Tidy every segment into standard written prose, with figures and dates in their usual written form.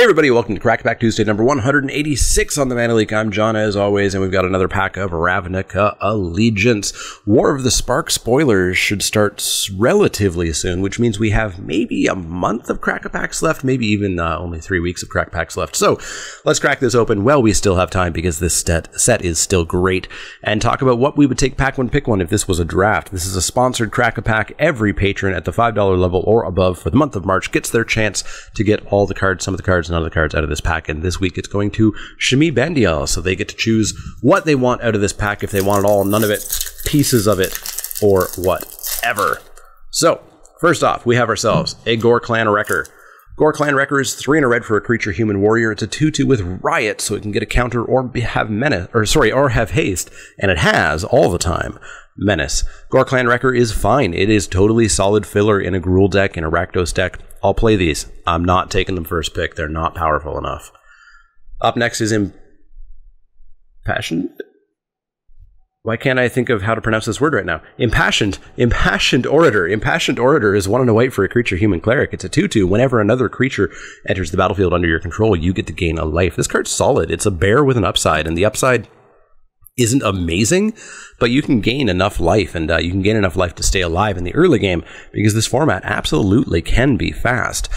Hey everybody, welcome to Crack Pack Tuesday number 186 on the Leek. I'm John as always, and we've got another pack of Ravnica Allegiance. War of the Spark spoilers should start relatively soon, which means we have maybe a month of Crack Packs left, maybe even only 3 weeks of Crack Packs left. So let's crack this open while we still have time, because this set is still great, and talk about what we would take pack one, pick one if this was a draft. This is a sponsored Crack Pack. Every patron at the $5 level or above for the month of March gets their chance to get all the cards, some of the cards, none of the cards out of this pack, and this week it's going to Shmi Bandial, so they get to choose what they want out of this pack, if they want it all, none of it, pieces of it, or whatever. So, first off, we have ourselves a Gore Clan Wrecker. Gore Clan Wrecker is 3 and a red for a creature human warrior. It's a 2/2 with Riot, so it can get a counter or have menace, or have haste, and it has all the time menace. Gore Clan Wrecker is fine. It is totally solid filler in a Gruul deck, in a Rakdos deck. I'll play these. I'm not taking them first pick. They're not powerful enough. Up next is Impassioned. Why can't I think of how to pronounce this word right now? Impassioned Orator. Impassioned Orator is 1 and a white for a creature human cleric. It's a 2/2. Whenever another creature enters the battlefield under your control, you get to gain a life. This card's solid. It's a bear with an upside, and the upside isn't amazing, but you can gain enough life, and you can gain enough life to stay alive in the early game, because this format absolutely can be fast.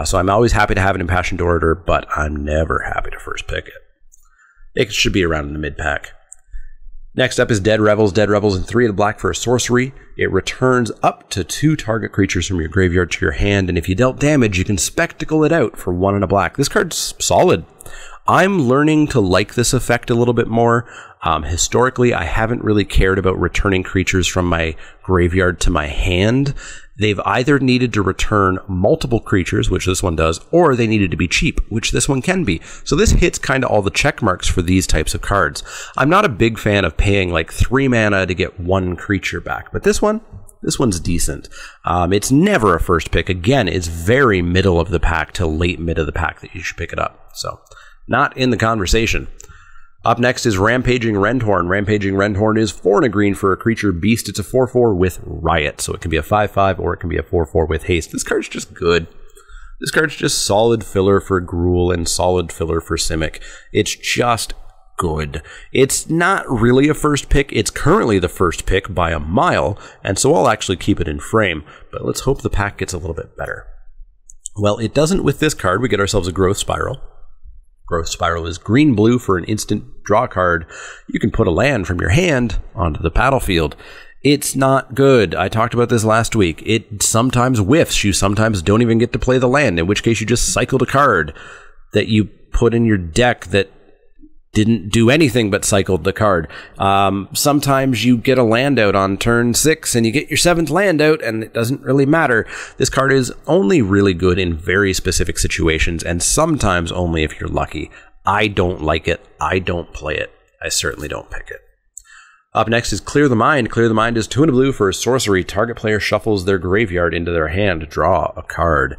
So I'm always happy to have an Impassioned Orator, but I'm never happy to first pick it. It should be around in the mid-pack. Next up is Dead Revels. Dead Revels in 3 and a black for a sorcery. It returns up to 2 target creatures from your graveyard to your hand, and if you dealt damage, you can spectacle it out for 1 and a black. This card's solid. I'm learning to like this effect a little bit more. Historically, I haven't really cared about returning creatures from my graveyard to my hand. They've either needed to return multiple creatures, which this one does, or they needed to be cheap, which this one can be. So this hits kind of all the check marks for these types of cards. I'm not a big fan of paying like 3 mana to get 1 creature back, but this one's decent. It's never a first pick. Again, it's very middle of the pack to late mid of the pack that you should pick it up. So not in the conversation. Up next is Rampaging Rendhorn. Rampaging Rendhorn is 4 and a green for a creature beast. It's a 4/4 with Riot, so it can be a 5/5 or it can be a 4/4 with haste. This card's just good. This card's just solid filler for Gruul and solid filler for Simic. It's just good. It's not really a first pick. It's currently the first pick by a mile, and so I'll actually keep it in frame, but let's hope the pack gets a little bit better. Well, it doesn't with this card. We get ourselves a Growth Spiral. Growth Spiral is green-blue for an instant draw card. You can put a land from your hand onto the battlefield. It's not good. I talked about this last week. It sometimes whiffs. You sometimes don't even get to play the land, in which case you just cycled a card that you put in your deck that didn't do anything but cycled the card. Sometimes you get a land out on turn 6 and you get your 7th land out, and it doesn't really matter. This card is only really good in very specific situations, and sometimes only if you're lucky. I don't like it. I don't play it. I certainly don't pick it. Up next is Clear the Mind. Clear the Mind is 2 and a blue for a sorcery. Target player shuffles their graveyard into their hand to draw a card.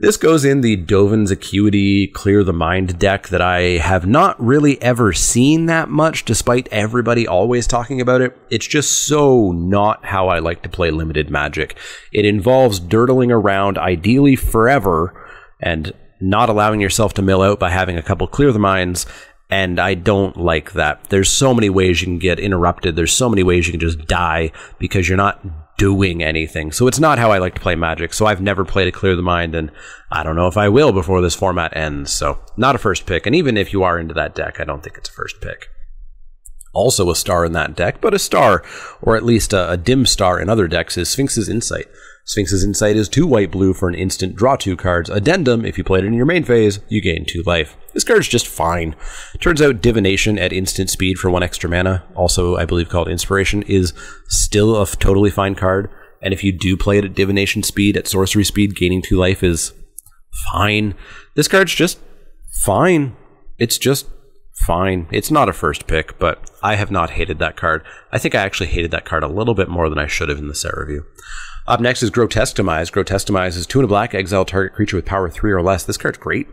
This goes in the Dovin's Acuity Clear the Mind deck that I have not really ever seen that much, despite everybody always talking about it. It's just so not how I like to play limited Magic. It involves dirtling around, ideally forever, and not allowing yourself to mill out by having a couple Clear the Minds, and I don't like that. There's so many ways you can get interrupted. There's so many ways you can just die because you're not doing anything. So it's not how I like to play Magic. So I've never played a Clear the Mind, and I don't know if I will before this format ends. So not a first pick. And even if you are into that deck, I don't think it's a first pick. Also a star in that deck, but a star, or at least a dim star in other decks, is Sphinx's Insight. Sphinx's Insight is 2 white-blue for an instant, draw 2 cards. Addendum, if you played it in your main phase, you gain 2 life. This card's just fine. Turns out Divination at instant speed for 1 extra mana, also I believe called Inspiration, is still a totally fine card. And if you do play it at Divination speed, at Sorcery speed, gaining 2 life is fine. This card's just fine. It's just fine. It's not a first pick, but I have not hated that card. I think I actually hated that card a little bit more than I should have in the set review. Up next is Grotesque Demise. Grotesque Demise is 2 and a black, exile target creature with power 3 or less. This card's great.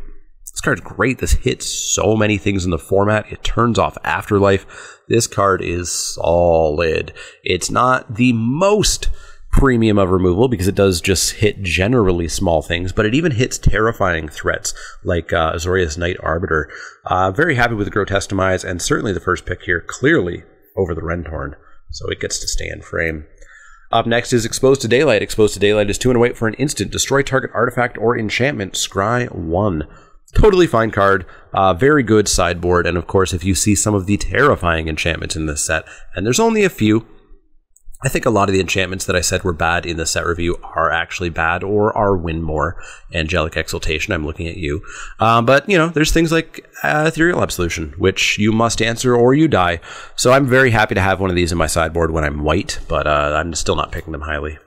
This card's great. This hits so many things in the format. It turns off Afterlife. This card is solid. It's not the most premium of removal because it does just hit generally small things, but it even hits terrifying threats like Azorius Knight Arbiter. Very happy with the Grotesque Demise, and certainly the first pick here, clearly over the Rentorn, so it gets to stay in frame. Up next is Exposed to Daylight. Exposed to Daylight is 2 and a wait for an instant. Destroy target artifact or enchantment. Scry 1. Totally fine card. Very good sideboard, and of course, if you see some of the terrifying enchantments in this set, and there's only a few, I think a lot of the enchantments that I said were bad in the set review are actually bad or are win more. Angelic Exaltation, I'm looking at you. But, you know, there's things like Ethereal Absolution, which you must answer or you die. So I'm very happy to have one of these in my sideboard when I'm white, but I'm still not picking them highly.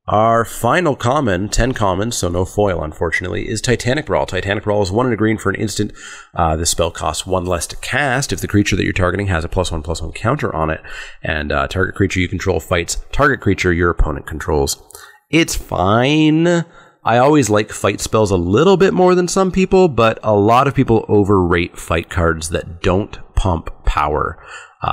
Our final common, 10 commons, so no foil unfortunately, is Titanic Brawl. Titanic Brawl is 1 and a green for an instant. This spell costs 1 less to cast if the creature that you're targeting has a +1/+1 counter on it, and target creature you control fights target creature your opponent controls. It's fine. I always like fight spells a little bit more than some people, but a lot of people overrate fight cards that don't pump power.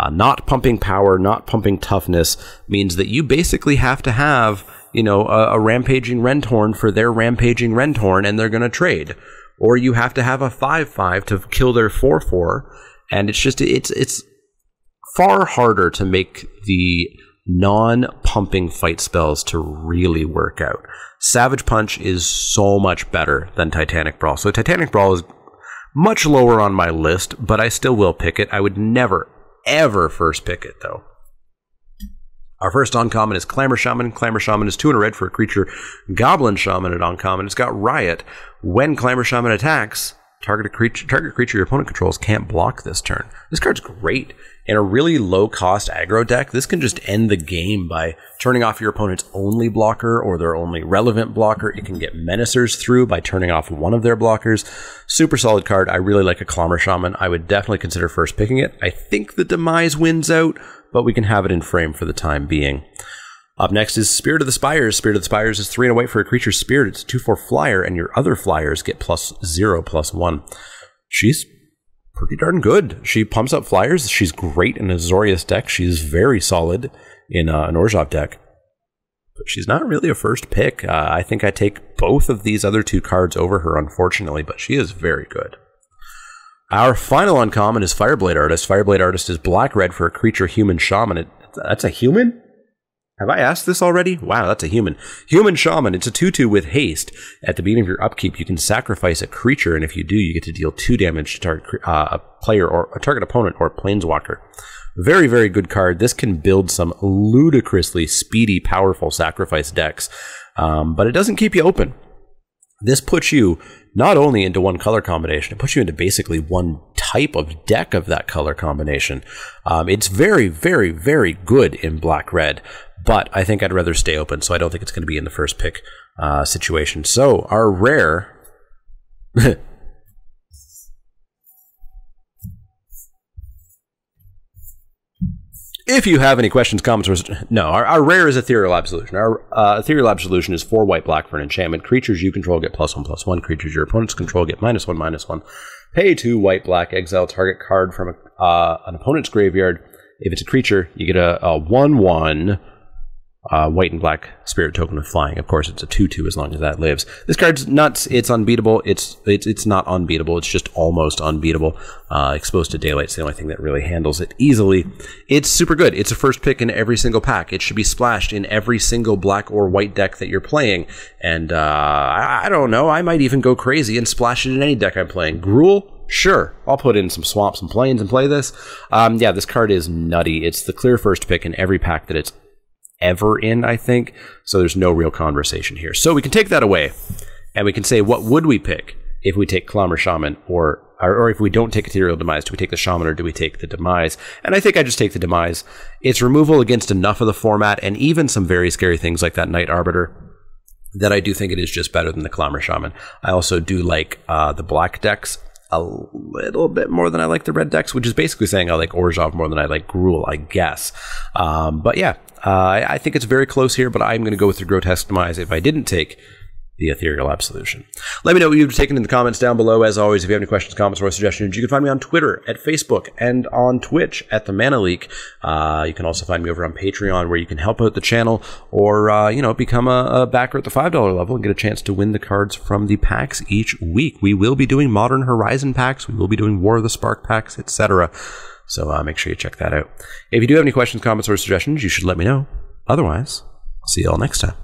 Not pumping power, not pumping toughness means that you basically have to have, you know, a rampaging Rentorn for their rampaging Rentorn, and they're going to trade. Or you have to have a 5/5 to kill their 4/4, and it's just, it's far harder to make the non-pumping fight spells to really work out. Savage Punch is so much better than Titanic Brawl. So Titanic Brawl is much lower on my list, but I still will pick it. I would never, ever first pick it, though. Our first uncommon is Clamor Shaman. Clamor Shaman is 2 and a red for a creature. Goblin Shaman at uncommon. It's got Riot. When Clamor Shaman attacks, target creature your opponent controls can't block this turn. This card's great. In a really low-cost aggro deck, this can just end the game by turning off your opponent's only blocker or their only relevant blocker. It can get Menacers through by turning off one of their blockers. Super solid card. I really like a Clamor Shaman. I would definitely consider first picking it. I think the Demise wins out, but we can have it in frame for the time being. Up next is Spirit of the Spires. Spirit of the Spires is 3 and a wait for a creature's spirit. It's a 2/4 flyer, and your other flyers get +0/+1. She's pretty darn good. She pumps up flyers. She's great in a Azorius deck. She's very solid in an Orzhov deck. But she's not really a first pick. I think I take both of these other 2 cards over her, unfortunately, but she is very good. Our final uncommon is Fireblade Artist. Fireblade Artist is black-red for a creature human shaman. That's a human? Have I asked this already? Wow, that's a human. Human Shaman. It's a 2/2 with haste. At the beginning of your upkeep, you can sacrifice a creature, and if you do, you get to deal 2 damage to target a player or a target opponent or planeswalker. Very, very good card. This can build some ludicrously speedy, powerful sacrifice decks, but it doesn't keep you open. This puts you not only into one color combination, it puts you into basically one type of deck of that color combination. It's very, very, very good in black-red, but I think I'd rather stay open, so I don't think it's going to be in the first pick situation. So our rare... If you have any questions, comments, or... No, our rare is Ethereal Absolution. Our Ethereal Absolution is 4 white-black for an enchantment. Creatures you control get +1/+1. Creatures your opponents control get -1/-1. Pay 2 white-black. Exile target card from an opponent's graveyard. If it's a creature, you get a 1/1 white and black spirit token with flying. Of course, it's a 2/2 as long as that lives. This card's nuts. It's unbeatable. It's not unbeatable. It's just almost unbeatable. Exposed to Daylight's the only thing that really handles it easily. It's super good. It's a first pick in every single pack. It should be splashed in every single black or white deck that you're playing. And I don't know. I might even go crazy and splash it in any deck I'm playing. Gruul? Sure, I'll put in some swamps and plains and play this. Yeah, this card is nutty. It's the clear first pick in every pack that it's ever in, I think, so there's no real conversation here. So we can take that away, and we can say, what would we pick if we take Clamor Shaman, or if we don't take Ethereal Demise? Do we take the Shaman, or do we take the Demise? And I think I just take the Demise. It's removal against enough of the format, and even some very scary things like that Knight Arbiter, that I do think it is just better than the Clamor Shaman. I also do like the black decks a little bit more than I like the red decks, which is basically saying I like Orzhov more than I like Gruul, I guess. But yeah, I think it's very close here, but I'm going to go with the Grotesque Demise if I didn't take the Ethereal Absolution. Let me know what you've taken in the comments down below. As always, if you have any questions, comments, or suggestions, you can find me on Twitter, at Facebook, and on Twitch at the Mana Leek. You can also find me over on Patreon, where you can help out the channel, or become a backer at the $5 level and get a chance to win the cards from the packs each week. We will be doing Modern Horizon packs, we will be doing War of the Spark packs, etc. So make sure you check that out. If you do have any questions, comments, or suggestions, you should let me know. Otherwise, I'll see you all next time.